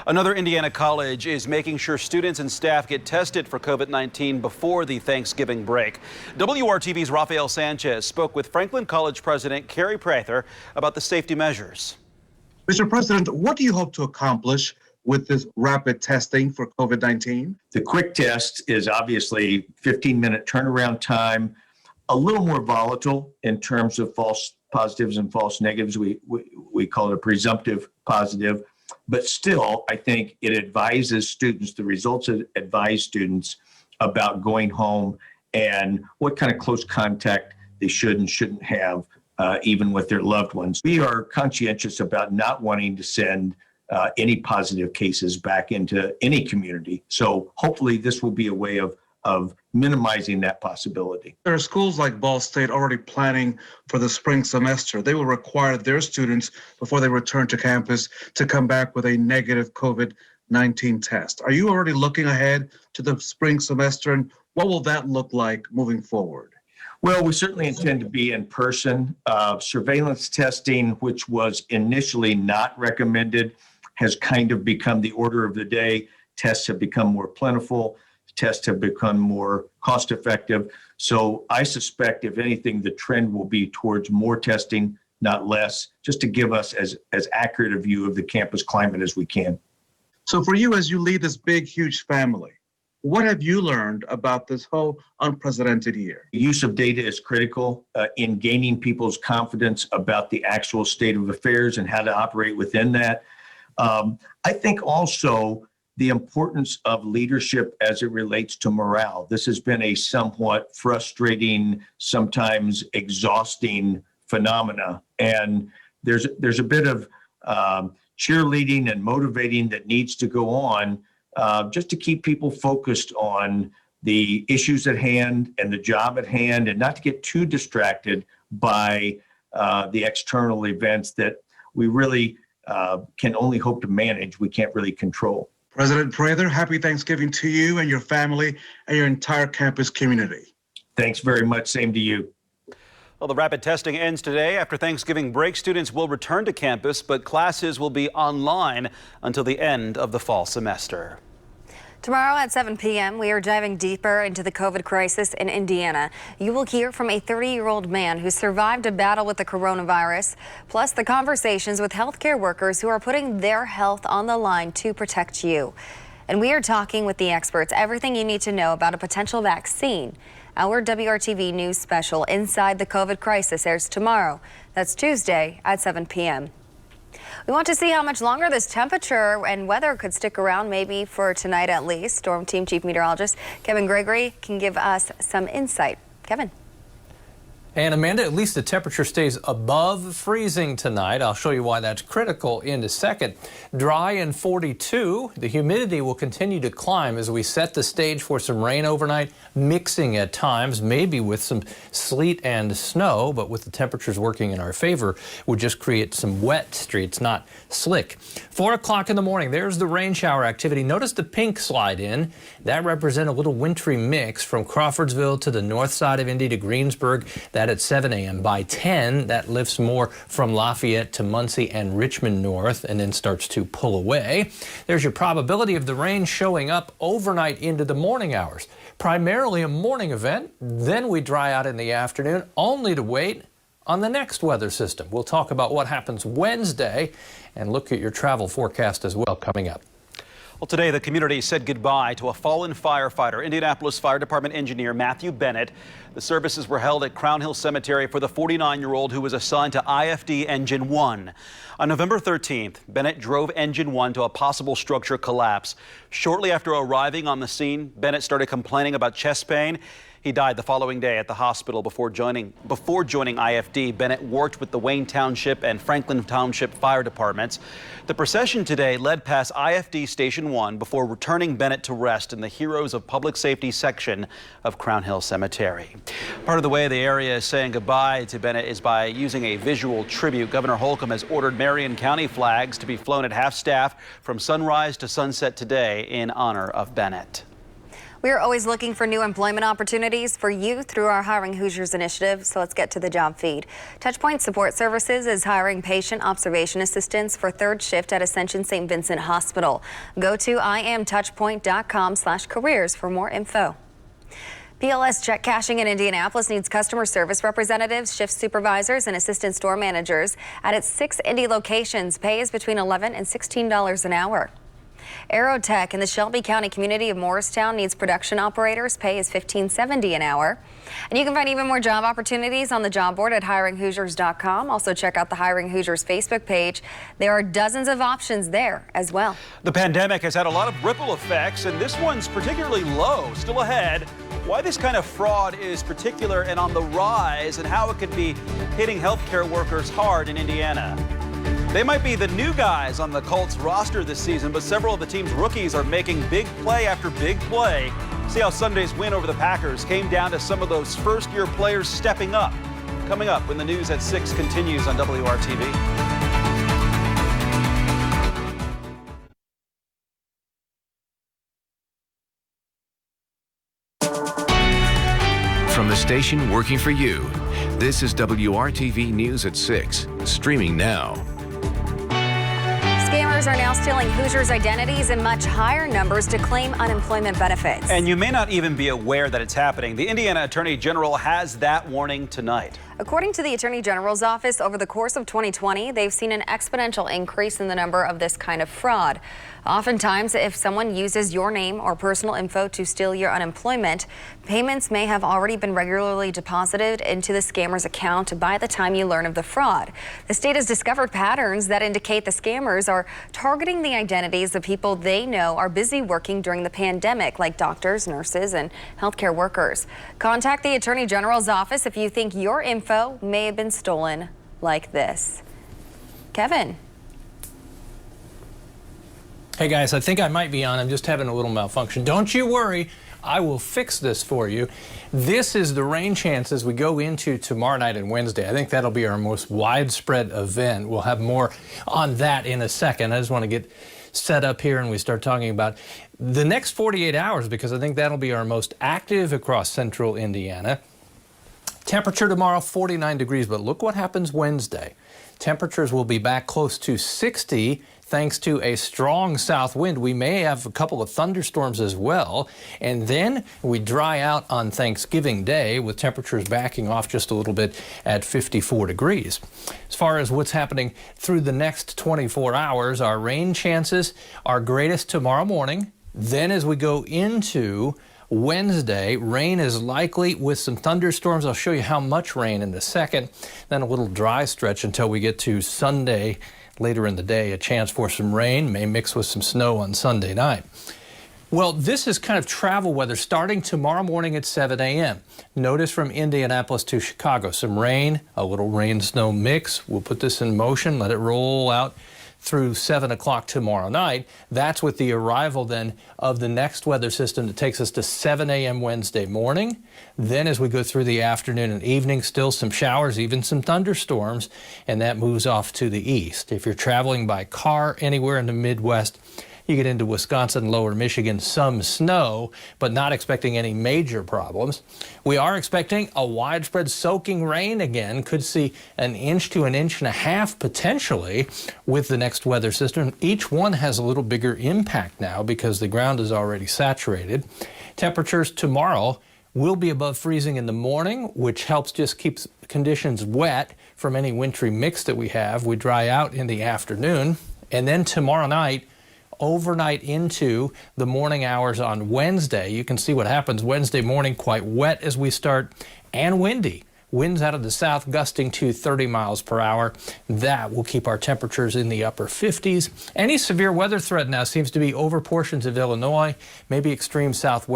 Another Indiana college is making sure students and staff get tested for COVID-19 before the Thanksgiving break. WRTV's Rafael Sanchez spoke with Franklin College President Carrie Prather about the safety measures. Mr. President, what do you hope to accomplish with this rapid testing for COVID-19? The quick test is obviously 15-minute turnaround time, a little more volatile in terms of false positives and false negatives. We call it a presumptive positive. But still, I think it advises students, the results advise students about going home and what kind of close contact they should and shouldn't have, even with their loved ones. We are conscientious about not wanting to send any positive cases back into any community. So hopefully this will be a way of minimizing that possibility. There are schools like Ball State already planning for the spring semester. They will require their students, before they return to campus, to come back with a negative COVID-19 test. Are you already looking ahead to the spring semester, and what will that look like moving forward? Well, we certainly intend to be in person. Surveillance testing, which was initially not recommended, has kind of become the order of the day. Tests have become more plentiful. Tests have become more cost effective. So I suspect, if anything, the trend will be towards more testing, not less, just to give us as accurate a view of the campus climate as we can. So for you, as you lead this big, huge family, what have you learned about this whole unprecedented year? The use of data is critical in gaining people's confidence about the actual state of affairs and how to operate within that. I think also the importance of leadership as it relates to morale. This has been a somewhat frustrating, sometimes exhausting phenomena. And there's a bit of cheerleading and motivating that needs to go on just to keep people focused on the issues at hand and the job at hand, and not to get too distracted by the external events that we really can only hope to manage. We can't really control. President Prather, happy Thanksgiving to you and your family and your entire campus community. Thanks very much. Same to you. Well, the rapid testing ends today. After Thanksgiving break, students will return to campus, but classes will be online until the end of the fall semester. Tomorrow at 7 p.m., we are diving deeper into the COVID crisis in Indiana. You will hear from a 30-year-old man who survived a battle with the coronavirus, plus the conversations with healthcare workers who are putting their health on the line to protect you. And we are talking with the experts, everything you need to know about a potential vaccine. Our WRTV News special, Inside the COVID Crisis, airs tomorrow. That's Tuesday at 7 p.m. We want to see how much longer this temperature and weather could stick around, maybe for tonight at least. Storm Team Chief Meteorologist Kevin Gregory can give us some insight. Kevin. And Amanda, at least the temperature stays above freezing tonight. I'll show you why that's critical in a second. Dry and 42. The humidity will continue to climb as we set the stage for some rain overnight, mixing at times, maybe with some sleet and snow, but with the temperatures working in our favor, would just create some wet streets, not slick. 4 o'clock in the morning, there's the rain shower activity. Notice the pink slide in. That represents a little wintry mix from Crawfordsville to the north side of Indy to Greensburg. That at 7 a.m. By 10, that lifts more from Lafayette to Muncie and Richmond north and then starts to pull away. There's your probability of the rain showing up overnight into the morning hours. Primarily a morning event, then we dry out in the afternoon, only to wait on the next weather system. We'll talk about what happens Wednesday and look at your travel forecast as well coming up. Well, today the community said goodbye to a fallen firefighter, Indianapolis Fire Department engineer Matthew Bennett. The services were held at Crown Hill Cemetery for the 49-year-old who was assigned to IFD Engine 1. On November 13th, Bennett drove Engine 1 to a possible structure collapse. Shortly after arriving on the scene, Bennett started complaining about chest pain. He died the following day at the hospital before joining IFD. Bennett worked with the Wayne Township and Franklin Township fire departments. The procession today led past IFD Station 1 before returning Bennett to rest in the Heroes of Public Safety section of Crown Hill Cemetery. Part of the way the area is saying goodbye to Bennett is by using a visual tribute. Governor Holcomb has ordered Marion County flags to be flown at half-staff from sunrise to sunset today in honor of Bennett. We are always looking for new employment opportunities for you through our Hiring Hoosiers initiative, so let's get to the job feed. Touchpoint Support Services is hiring patient observation assistants for third shift at Ascension St. Vincent Hospital. Go to iamtouchpoint.com/careers for more info. PLS Check Cashing in Indianapolis needs customer service representatives, shift supervisors, and assistant store managers at its 6 Indy locations. Pay is between $11 and $16 an hour. Aerotech in the Shelby County community of Morristown needs production operators. Pay is $15.70 an hour. And you can find even more job opportunities on the job board at hiringhoosiers.com. Also check out the Hiring Hoosiers Facebook page. There are dozens of options there as well. The pandemic has had a lot of ripple effects, and this one's particularly low. Still ahead, why this kind of fraud is particular and on the rise, and how it could be hitting healthcare workers hard in Indiana. They might be the new guys on the Colts roster this season, but several of the team's rookies are making big play after big play. See how Sunday's win over the Packers came down to some of those first-year players stepping up. Coming up when the news at 6 continues on WRTV. From the station working for you, this is WRTV News at 6, streaming now. Scammers are now stealing Hoosiers' identities in much higher numbers to claim unemployment benefits. And you may not even be aware that it's happening. The Indiana Attorney General has that warning tonight. According to the Attorney General's office, over the course of 2020, they've seen an exponential increase in the number of this kind of fraud. Oftentimes, if someone uses your name or personal info to steal your unemployment, payments may have already been regularly deposited into the scammer's account by the time you learn of the fraud. The state has discovered patterns that indicate the scammers are targeting the identities of people they know are busy working during the pandemic, like doctors, nurses, and healthcare workers. Contact the Attorney General's office if you think your info may have been stolen like this. Kevin. Hey guys, I think I might be on. I'm just having a little malfunction. Don't you worry. I will fix this for you. This is the rain chances we go into tomorrow night and Wednesday. I think that'll be our most widespread event. We'll have more on that in a second. I just want to get set up here and we start talking about the next 48 hours because I think that'll be our most active across central Indiana. Temperature tomorrow, 49 degrees, but look what happens Wednesday. Temperatures will be back close to 60 thanks to a strong south wind. We may have a couple of thunderstorms as well. And then we dry out on Thanksgiving Day with temperatures backing off just a little bit at 54 degrees. As far as what's happening through the next 24 hours, our rain chances are greatest tomorrow morning. Then as we go into Wednesday, rain is likely with some thunderstorms. I'll show you how much rain in a second. Then a little dry stretch until we get to Sunday. Later in the day, a chance for some rain, may mix with some snow on Sunday night. Well, this is kind of travel weather starting tomorrow morning at 7 a.m. Notice from Indianapolis to Chicago, some rain, a little rain-snow mix. We'll put this in motion, let it roll out through 7 o'clock tomorrow night. That's with the arrival then of the next weather system that takes us to 7 a.m. Wednesday morning. Then as we go through the afternoon and evening, still some showers, even some thunderstorms, and that moves off to the east. If you're traveling by car anywhere in the Midwest, you get into Wisconsin, lower Michigan, some snow, but not expecting any major problems. We are expecting a widespread soaking rain again. Could see 1 inch to 1.5 inches potentially with the next weather system. Each one has a little bigger impact now because the ground is already saturated. Temperatures tomorrow will be above freezing in the morning, which helps just keep conditions wet from any wintry mix that we have. We dry out in the afternoon, and then tomorrow night, overnight into the morning hours on Wednesday. You can see what happens Wednesday morning, quite wet as we start and windy. Winds out of the south gusting to 30 miles per hour. That will keep our temperatures in the upper 50s. Any severe weather threat now seems to be over portions of Illinois, maybe extreme southwest.